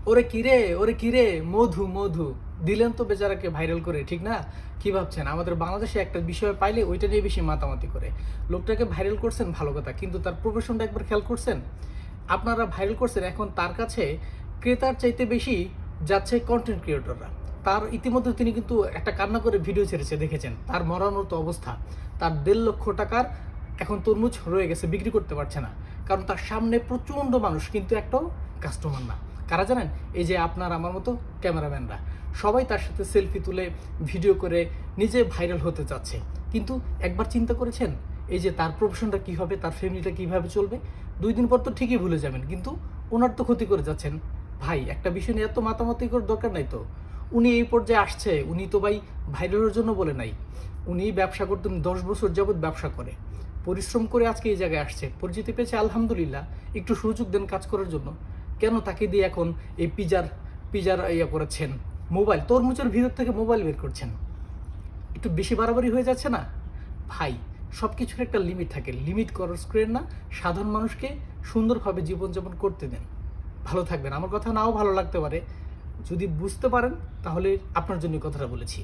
ওরে কিরে, মধু মধু দিলেন তো বেচারাকে ভাইরাল করে, ঠিক না? কি ভাবছেন আমাদের বাংলাদেশে একটা বিষয় পাইলে ওইটা নিয়ে বেশি মাতামাতি করে? লোকটাকে ভাইরাল করছেন ভালো কথা, কিন্তু তার প্রফেশনটা একবার খেয়াল করছেন? আপনারা ভাইরাল করছেন, এখন তার কাছে ক্রেতার চাইতে বেশি যাচ্ছে কন্টেন্ট ক্রিয়েটররা। তার ইতিমধ্যে তিনি কিন্তু একটা কান্না করে ভিডিও ছেড়েছে, দেখেছেন? তার মরার মতো অবস্থা। তার 1.5 লক্ষ টাকার এখন তরমুজ রয়ে গেছে, বিক্রি করতে পারছে না, কারণ তার সামনে প্রচণ্ড মানুষ, কিন্তু একটাও কাস্টমার না। কারা জানেন? এই যে আপনার আমার মতো ক্যামেরাম্যানরা, সবাই তার সাথে সেলফি তুলে ভিডিও করে নিজে ভাইরাল হতে চাচ্ছে। কিন্তু একবার চিন্তা করেছেন এই যে তার প্রফেশনটা কী হবে, তার ফ্যামিলিটা কীভাবে চলবে? 2 দিন পর তো ঠিকই ভুলে যাবেন, কিন্তু ওনার তো ক্ষতি করে যাচ্ছেন। ভাই, একটা বিষয় নিয়ে এত মাতামাতি করার দরকার নাই তো। উনি এই পর্যায়ে আসছে, উনি তো ভাই ভাইরালের জন্য বলে নাই। উনি ব্যবসা করতেন, 10 বছর যাবৎ ব্যবসা করে, পরিশ্রম করে আজকে এই জায়গায় আসছে, পরিচিতি পেয়েছে, আলহামদুলিল্লাহ। একটু সুযোগ দেন কাজ করার জন্য। কেন তাকে দিয়ে এখন এই পিজার পিজার ইয়ে করেছেন? মোবাইল, তরমুজের ভিতর থেকে মোবাইল বের করছেন। একটু বেশি বাড়াবাড়ি হয়ে যাচ্ছে না ভাই? সব কিছুর একটা লিমিট থাকে, লিমিট ক্রস করেন না। সাধারণ মানুষকে সুন্দরভাবে জীবনযাপন করতে দেন। ভালো থাকবেন। আমার কথা নাও ভালো লাগতে পারে, যদি বুঝতে পারেন তাহলে আপনার জন্য কথাটা বলেছি।